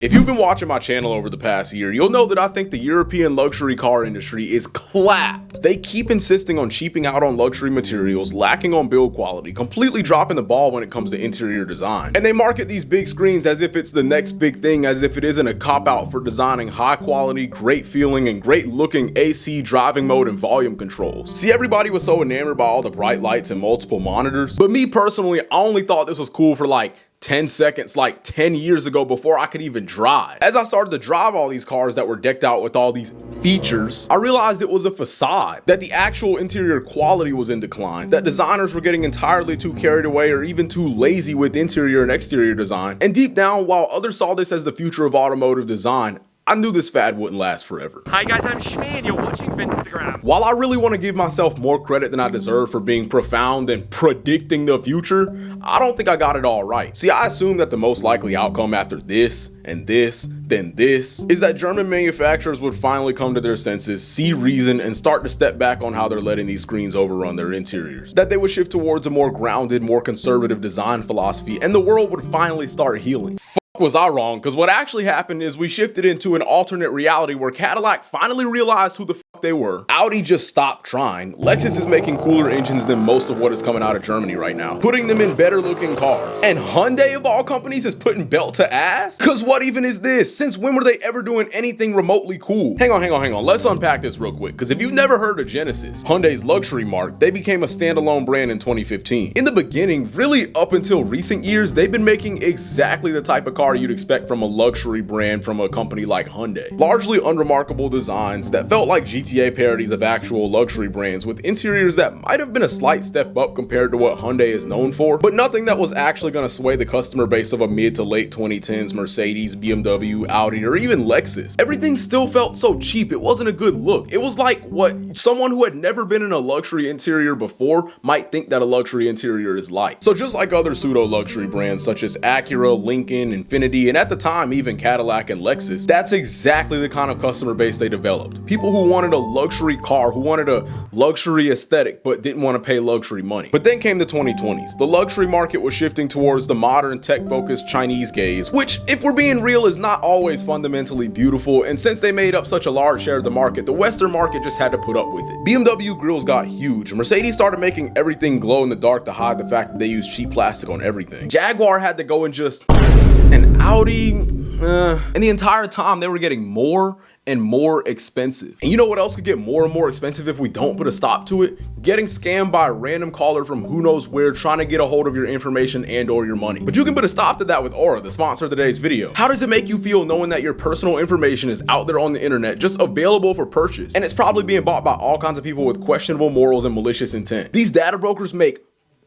If you've been watching my channel over the past year, you'll know that I think the European luxury car industry is clapped. They keep insisting on cheaping out on luxury materials, lacking on build quality, completely dropping the ball when it comes to interior design. And they market these big screens as if it's the next big thing, as if it isn't a cop-out for designing high quality, great feeling, and great looking AC, driving mode, and volume controls. See, everybody was so enamored by all the bright lights and multiple monitors, but me personally, I only thought this was cool for like 10 seconds, like 10 years ago, before I could even drive. As I started to drive all these cars that were decked out with all these features, I realized it was a facade, that the actual interior quality was in decline, that designers were getting entirely too carried away or even too lazy with interior and exterior design. And deep down, while others saw this as the future of automotive design, I knew this fad wouldn't last forever. Hi guys, I'm Shmi and you're watching Vinstagram. While I really want to give myself more credit than I deserve for being profound and predicting the future, I don't think I got it all right. See, I assumed that the most likely outcome after this, and this, then this, is that German manufacturers would finally come to their senses, see reason, and start to step back on how they're letting these screens overrun their interiors. That they would shift towards a more grounded, more conservative design philosophy, and the world would finally start healing. Was I wrong? Because what actually happened is we shifted into an alternate reality where Cadillac finally realized who the fuck they were. Audi just stopped trying. Lexus is making cooler engines than most of what is coming out of Germany right now, putting them in better looking cars. And Hyundai of all companies is putting belt to ass? Cause what even is this? Since when were they ever doing anything remotely cool? Hang on. Let's unpack this real quick. Cause if you've never heard of Genesis, Hyundai's luxury mark, they became a standalone brand in 2015. In the beginning, really up until recent years, they've been making exactly the type of car you'd expect from a luxury brand from a company like Hyundai. Largely unremarkable designs that felt like GTA parodies of actual luxury brands, with interiors that might have been a slight step up compared to what Hyundai is known for, but nothing that was actually going to sway the customer base of a mid to late 2010s Mercedes, BMW, Audi, or even Lexus. Everything still felt so cheap, it wasn't a good look. It was like what someone who had never been in a luxury interior before might think that a luxury interior is like. So just like other pseudo luxury brands such as Acura, Lincoln, Infiniti, and at the time even Cadillac and Lexus, that's exactly the kind of customer base they developed. People who wanted a luxury car, who wanted a luxury aesthetic, but didn't want to pay luxury money. But then came the 2020s. The luxury market was shifting towards the modern, tech-focused Chinese gaze, which, if we're being real, is not always fundamentally beautiful, and since they made up such a large share of the market, the Western market just had to put up with it. BMW grills got huge. Mercedes started making everything glow in the dark to hide the fact that they use cheap plastic on everything. Jaguar had to go and just... and Audi, and the entire time they were getting more and more expensive. And you know what else could get more and more expensive if we don't put a stop to it? Getting scammed by a random caller from who knows where trying to get a hold of your information and or your money. But you can put a stop to that with Aura, the sponsor of today's video. How does it make you feel knowing that your personal information is out there on the internet, just available for purchase, and it's probably being bought by all kinds of people with questionable morals and malicious intent? These data brokers make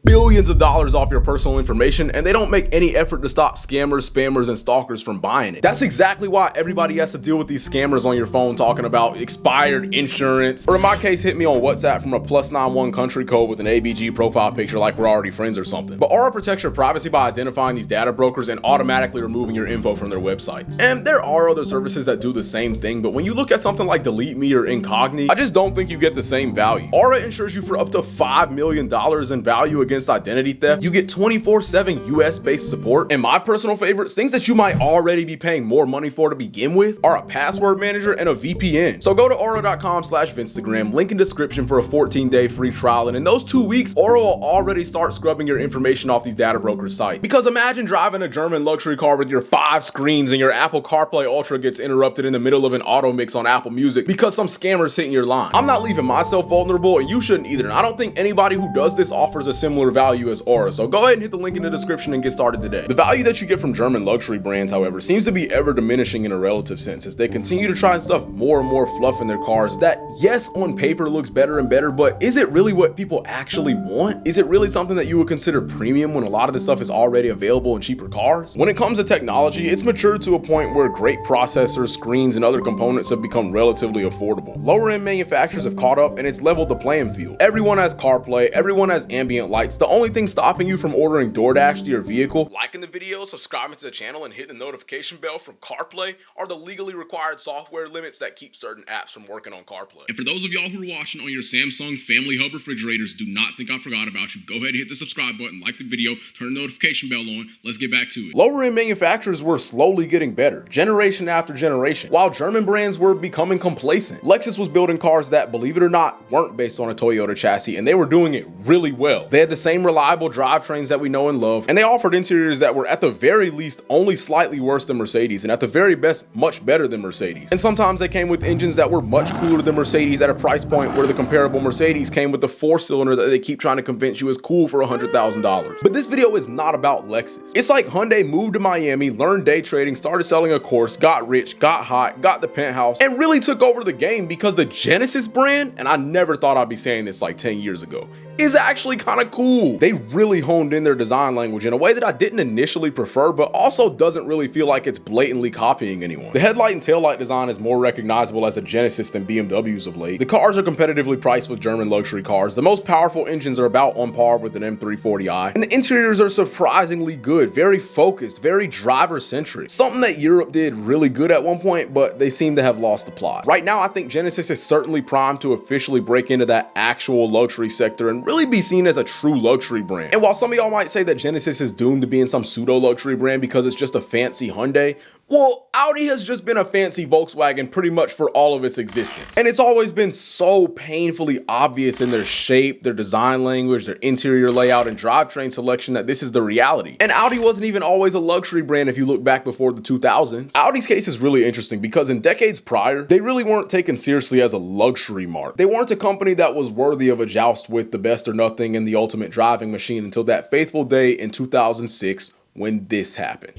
billions of dollars off your personal information, and they don't make any effort to stop scammers, spammers, and stalkers from buying it. That's exactly why everybody has to deal with these scammers on your phone talking about expired insurance, or in my case, hit me on WhatsApp from a +91 country code with an ABG profile picture like we're already friends or something. But Aura protects your privacy by identifying these data brokers and automatically removing your info from their websites. And there are other services that do the same thing, but when you look at something like Delete Me or Incogni, I just don't think you get the same value. Aura insures you for up to $5 million in value against identity theft. You get 24/7 US based support, and my personal favorites, things that you might already be paying more money for to begin with, are a password manager and a VPN. So go to aura.com/Vinstagram, link in description for a 14-day free trial, and in those 2 weeks, Aura will already start scrubbing your information off these data brokers' site. Because imagine driving a German luxury car with your 5 screens and your Apple CarPlay Ultra gets interrupted in the middle of an auto mix on Apple Music because some scammer's hitting your line. I'm not leaving myself vulnerable, and you shouldn't either, and I don't think anybody who does this offers a similar value as Aura, so go ahead and hit the link in the description and get started today. The value that you get from German luxury brands, however, seems to be ever diminishing in a relative sense as they continue to try and stuff more and more fluff in their cars that, yes, on paper looks better and better, but is it really what people actually want? Is it really something that you would consider premium when a lot of this stuff is already available in cheaper cars? When it comes to technology, it's matured to a point where great processors, screens, and other components have become relatively affordable. Lower end manufacturers have caught up and it's leveled the playing field. Everyone has CarPlay, everyone has ambient light price. The only thing stopping you from ordering DoorDash to your vehicle, liking the video, subscribing to the channel, and hitting the notification bell from CarPlay are the legally required software limits that keep certain apps from working on CarPlay. And for those of y'all who are watching on your Samsung Family Hub refrigerators, do not think I forgot about you. Go ahead and hit the subscribe button, like the video, turn the notification bell on. Let's get back to it. Lower-end manufacturers were slowly getting better, generation after generation, while German brands were becoming complacent. Lexus was building cars that, believe it or not, weren't based on a Toyota chassis, and they were doing it really well. They had the same reliable drivetrains that we know and love, and they offered interiors that were at the very least only slightly worse than Mercedes, and at the very best much better than Mercedes. And sometimes they came with engines that were much cooler than Mercedes at a price point where the comparable Mercedes came with the 4-cylinder that they keep trying to convince you is cool for $100,000. But this video is not about Lexus. It's like Hyundai moved to Miami, learned day trading, started selling a course, got rich, got hot, got the penthouse, and really took over the game because the Genesis brand, and I never thought I'd be saying this like 10 years ago, is actually kind of cool. They really honed in their design language in a way that I didn't initially prefer, but also doesn't really feel like it's blatantly copying anyone. The headlight and taillight design is more recognizable as a Genesis than BMWs of late. The cars are competitively priced with German luxury cars. The most powerful engines are about on par with an M340i, and the interiors are surprisingly good, very focused, very driver-centric. Something that Europe did really good at one point, but they seem to have lost the plot. Right now, I think Genesis is certainly primed to officially break into that actual luxury sector and really be seen as a true luxury brand. And while some of y'all might say that Genesis is doomed to being some pseudo luxury brand because it's just a fancy Hyundai, well, Audi has just been a fancy Volkswagen pretty much for all of its existence. And it's always been so painfully obvious in their shape, their design language, their interior layout, and drivetrain selection that this is the reality. And Audi wasn't even always a luxury brand if you look back before the 2000s. Audi's case is really interesting because in decades prior, they really weren't taken seriously as a luxury marque. They weren't a company that was worthy of a joust with the best or nothing and the ultimate driving machine until that fateful day in 2006 when this happened.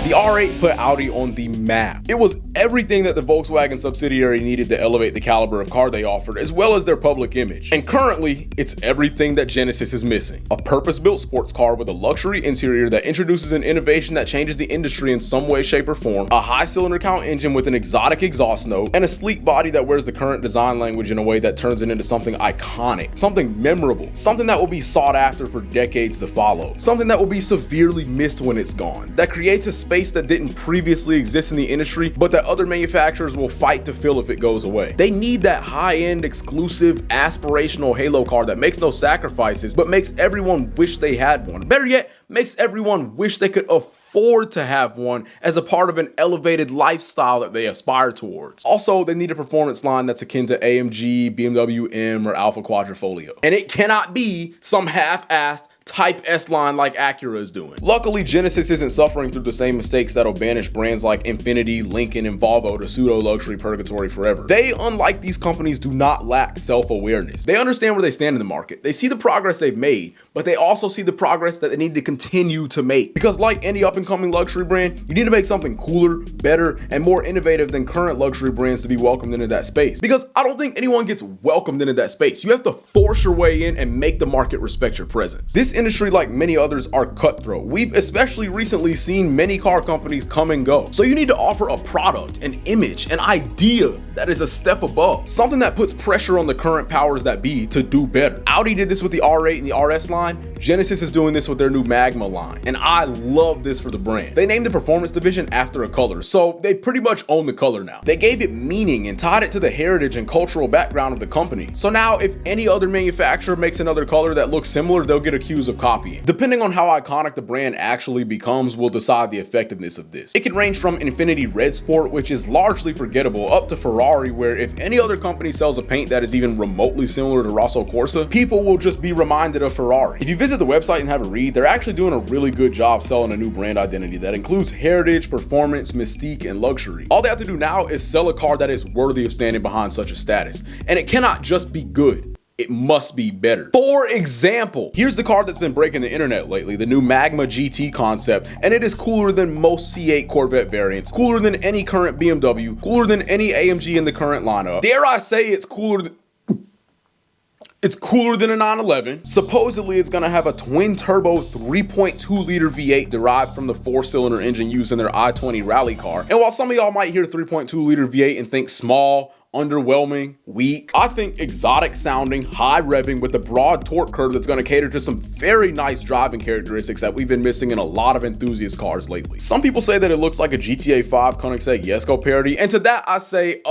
The R8 put Audi on the map. It was everything that the Volkswagen subsidiary needed to elevate the caliber of car they offered, as well as their public image. And currently, it's everything that Genesis is missing. A purpose-built sports car with a luxury interior that introduces an innovation that changes the industry in some way, shape, or form, a high cylinder count engine with an exotic exhaust note, and a sleek body that wears the current design language in a way that turns it into something iconic, something memorable, something that will be sought after for decades to follow, something that will be severely missed when it's gone, that creates a space that didn't previously exist in the industry, but that other manufacturers will fight to fill if it goes away. They need that high-end, exclusive, aspirational halo car that makes no sacrifices, but makes everyone wish they had one. Better yet, makes everyone wish they could afford to have one as a part of an elevated lifestyle that they aspire towards. Also, they need a performance line that's akin to AMG, BMW M, or Alfa Quadrifoglio. And it cannot be some half-assed Type S line like Acura is doing. Luckily, Genesis isn't suffering through the same mistakes that'll banish brands like Infiniti, Lincoln, and Volvo to pseudo-luxury purgatory forever. They, unlike these companies, do not lack self-awareness. They understand where they stand in the market. They see the progress they've made, but they also see the progress that they need to continue to make. Because like any up-and-coming luxury brand, you need to make something cooler, better, and more innovative than current luxury brands to be welcomed into that space. Because I don't think anyone gets welcomed into that space. You have to force your way in and make the market respect your presence. This industry, like many others, are cutthroat. We've especially recently seen many car companies come and go. So you need to offer a product, an image, an idea that is a step above. Something that puts pressure on the current powers that be to do better. Audi did this with the R8 and the RS line. Genesis is doing this with their new Magma line. And I love this for the brand. They named the performance division after a color, so they pretty much own the color now. They gave it meaning and tied it to the heritage and cultural background of the company. So now if any other manufacturer makes another color that looks similar, they'll get accused of copying. Depending on how iconic the brand actually becomes will decide the effectiveness of this. It can range from Infiniti Red Sport, which is largely forgettable, up to Ferrari, where if any other company sells a paint that is even remotely similar to Rosso Corsa, people will just be reminded of Ferrari. If you visit the website and have a read, they're actually doing a really good job selling a new brand identity that includes heritage, performance, mystique, and luxury. All they have to do now is sell a car that is worthy of standing behind such a status. And it cannot just be good. It must be better. For example, here's the car that's been breaking the internet lately, the new Magma GT concept, and it is cooler than most C8 Corvette variants, cooler than any current BMW, cooler than any AMG in the current lineup. Dare I say it's cooler than... It's cooler than a 911. Supposedly, it's gonna have a twin-turbo 3.2-liter V8 derived from the 4-cylinder engine used in their i20 rally car. And while some of y'all might hear 3.2-liter V8 and think small, underwhelming, weak, I think exotic sounding, high revving with a broad torque curve that's going to cater to some very nice driving characteristics that we've been missing in a lot of enthusiast cars lately. Some people say that it looks like a GTA 5 Koenigsegg Jesko parody, and to that I say,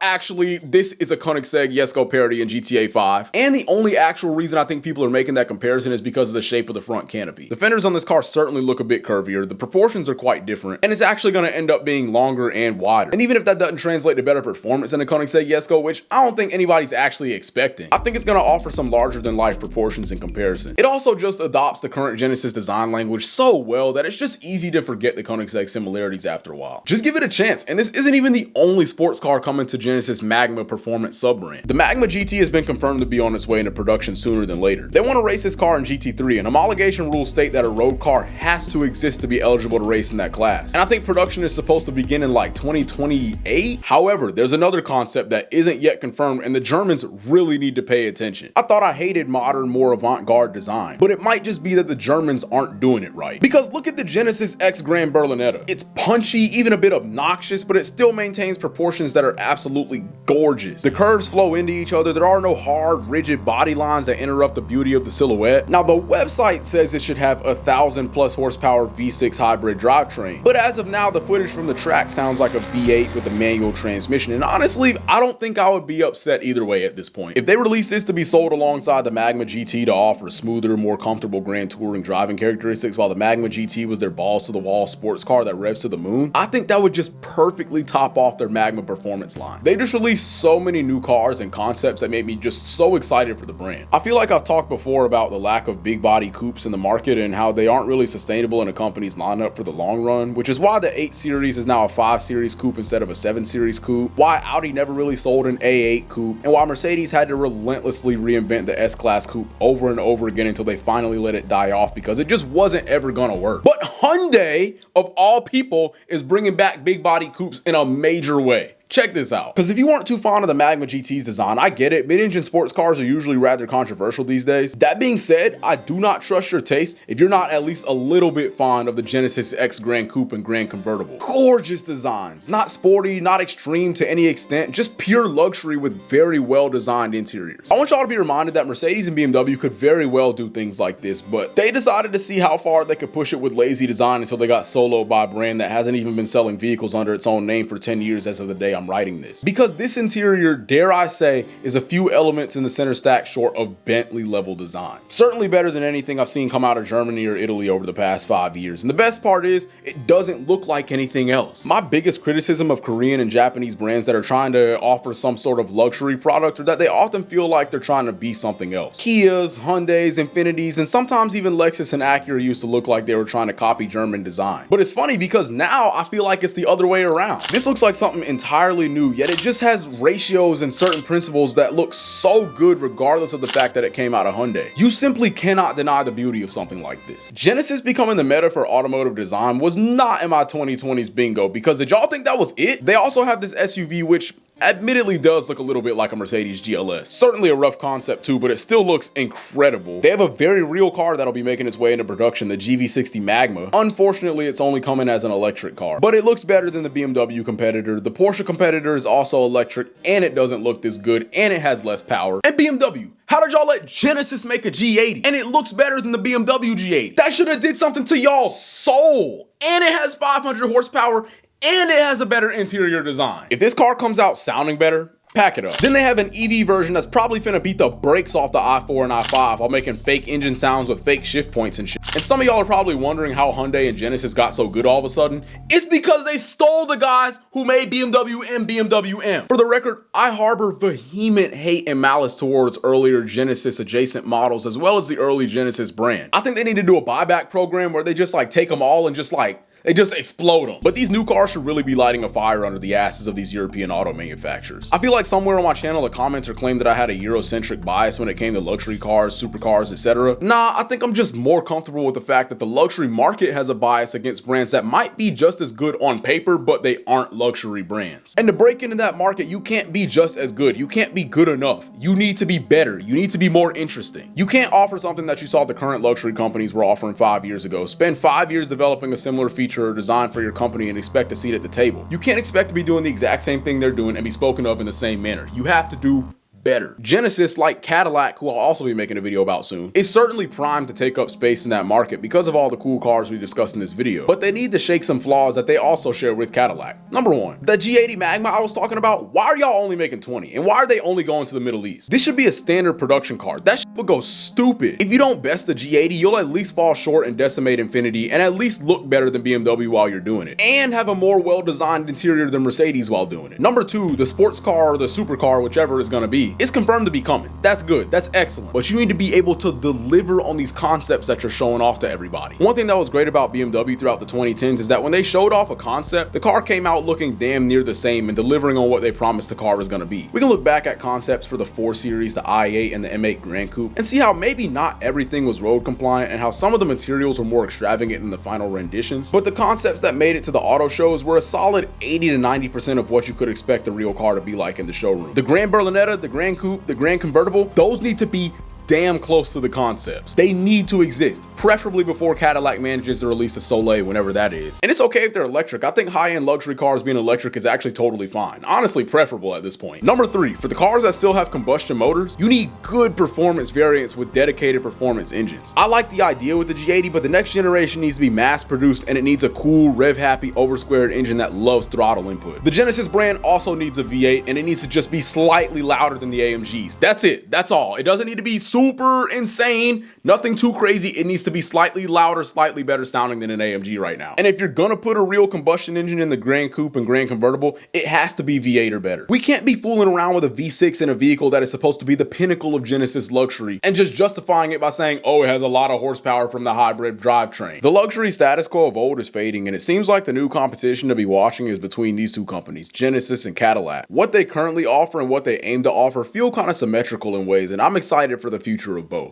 actually, this is a Koenigsegg Jesko parody in GTA 5, and the only actual reason I think people are making that comparison is because of the shape of the front canopy. The fenders on this car certainly look a bit curvier, the proportions are quite different, and it's actually going to end up being longer and wider. And even if that doesn't translate to better performance in a Koenigsegg Jesko, which I don't think anybody's actually expecting, I think it's going to offer some larger than life proportions in comparison. It also just adopts the current Genesis design language so well that it's just easy to forget the Koenigsegg similarities after a while. Just give it a chance, and this isn't even the only sports car coming to Genesis Magma performance sub-brand. The Magma GT has been confirmed to be on its way into production sooner than later. They want to race this car in GT3, and homologation rules state that a road car has to exist to be eligible to race in that class. And I think production is supposed to begin in like 2028. However, there's another concept that isn't yet confirmed, and the Germans really need to pay attention. I thought I hated modern, more avant-garde design, but it might just be that the Germans aren't doing it right. Because look at the Genesis X Grand Berlinetta. It's punchy, even a bit obnoxious, but it still maintains proportions that are absolutely gorgeous. The curves flow into each other. There are no hard, rigid body lines that interrupt the beauty of the silhouette. Now, the website says it should have a 1,000+ horsepower V6 hybrid drivetrain, but as of now, the footage from the track sounds like a V8 with a manual transmission, and honestly, I don't think I would be upset either way at this point. If they release this to be sold alongside the Magma GT to offer smoother, more comfortable Grand Touring driving characteristics, while the Magma GT was their balls to the wall sports car that revs to the moon, I think that would just perfectly top off their Magma performance line. They just released so many new cars and concepts that made me just so excited for the brand. I feel like I've talked before about the lack of big body coupes in the market and how they aren't really sustainable in a company's lineup for the long run, which is why the 8 Series is now a 5 Series coupe instead of a 7 Series coupe, why Audi never really sold an A8 coupe, and why Mercedes had to relentlessly reinvent the S-Class coupe over and over again until they finally let it die off because it just wasn't ever gonna work. But Hyundai, of all people, is bringing back big body coupes in a major way. Check this out. Because if you weren't too fond of the Magma GT's design, I get it. Mid-engine sports cars are usually rather controversial these days. That being said, I do not trust your taste if you're not at least a little bit fond of the Genesis X Grand Coupe and Grand Convertible. Gorgeous designs. Not sporty, not extreme to any extent, just pure luxury with very well-designed interiors. I want y'all to be reminded that Mercedes and BMW could very well do things like this, but they decided to see how far they could push it with lazy design until they got soloed by a brand that hasn't even been selling vehicles under its own name for 10 years as of the day I'm writing this. Because this interior, dare I say, is a few elements in the center stack short of Bentley level design. Certainly better than anything I've seen come out of Germany or Italy over the past 5 years. And the best part is, it doesn't look like anything else. My biggest criticism of Korean and Japanese brands that are trying to offer some sort of luxury product are that they often feel like they're trying to be something else. Kias, Hyundais, Infinitis, and sometimes even Lexus and Acura used to look like they were trying to copy German design. But it's funny because now I feel like it's the other way around. This looks like something entirely new, yet it just has ratios and certain principles that look so good regardless of the fact that it came out of Hyundai. You simply cannot deny the beauty of something like this. Genesis becoming the meta for automotive design was not in my 2020s bingo, because did y'all think that was it? They also have this SUV which admittedly does look a little bit like a Mercedes GLS. Certainly a rough concept too, but it still looks incredible. They have a very real car that'll be making its way into production, the GV60 Magma. Unfortunately, it's only coming as an electric car, but it looks better than the BMW competitor. The Porsche competitor is also electric, and it doesn't look this good, and it has less power. And BMW, how did y'all let Genesis make a G80 and it looks better than the BMW G80? That should have did something to y'all's soul. And it has 500 horsepower, and it has a better interior design. If this car comes out sounding better, pack it up. Then they have an EV version that's probably finna beat the brakes off the i4 and i5 while making fake engine sounds with fake shift points and shit. And some of y'all are probably wondering how Hyundai and Genesis got so good all of a sudden. It's because they stole the guys who made BMW and BMW M. For the record, I harbor vehement hate and malice towards earlier Genesis adjacent models as well as the early Genesis brand. I think they need to do a buyback program where they just like take them all and just like They just explode them. But these new cars should really be lighting a fire under the asses of these European auto manufacturers. I feel like somewhere on my channel the commenter claimed that I had a Eurocentric bias when it came to luxury cars, supercars, etc. Nah, I think I'm just more comfortable with the fact that the luxury market has a bias against brands that might be just as good on paper, but they aren't luxury brands. And to break into that market, you can't be just as good. You can't be good enough. You need to be better. You need to be more interesting. You can't offer something that you saw the current luxury companies were offering 5 years ago. Spend 5 years developing a similar feature or design for your company and expect a seat at the table. You can't expect to be doing the exact same thing they're doing and be spoken of in the same manner. You have to do better. Genesis, like Cadillac, who I'll also be making a video about soon, is certainly primed to take up space in that market because of all the cool cars we discussed in this video, but they need to shake some flaws that they also share with Cadillac. Number one, the G80 Magma I was talking about, why are y'all only making 20? And why are they only going to the Middle East? This should be a standard production car. That shit would go stupid. If you don't best the G80, you'll at least fall short and decimate Infiniti and at least look better than BMW while you're doing it, and have a more well-designed interior than Mercedes while doing it. Number two, the sports car or the supercar, whichever it's gonna be, it's confirmed to be coming. That's good. That's excellent. But you need to be able to deliver on these concepts that you're showing off to everybody. One thing that was great about BMW throughout the 2010s is that when they showed off a concept, the car came out looking damn near the same and delivering on what they promised the car was going to be. We can look back at concepts for the 4 Series, the i8, and the M8 Grand Coupe and see how maybe not everything was road compliant and how some of the materials were more extravagant than the final renditions, but the concepts that made it to the auto shows were a solid 80 to 90% of what you could expect a real car to be like in the showroom. The Grand Berlinetta, the Grand Coupe, the Grand Convertible, those need to be damn close to the concepts. They need to exist, preferably before Cadillac manages to release a Soleil, whenever that is. And it's okay if they're electric. I think high-end luxury cars being electric is actually totally fine. Honestly, preferable at this point. Number 3, for the cars that still have combustion motors, you need good performance variants with dedicated performance engines. I like the idea with the G80, but the next generation needs to be mass-produced and it needs a cool, rev-happy, over-squared engine that loves throttle input. The Genesis brand also needs a V8 and it needs to just be slightly louder than the AMGs. That's it. That's all. It doesn't need to be super insane, nothing too crazy. It needs to be slightly louder, slightly better sounding than an AMG right now. And if you're gonna put a real combustion engine in the Grand Coupe and Grand Convertible, it has to be V8 or better. We can't be fooling around with a V6 in a vehicle that is supposed to be the pinnacle of Genesis luxury and just justifying it by saying, oh, it has a lot of horsepower from the hybrid drivetrain. The luxury status quo of old is fading, and it seems like the new competition to be watching is between these two companies, Genesis and Cadillac. What they currently offer and what they aim to offer feel kind of symmetrical in ways, and I'm excited for the future of both.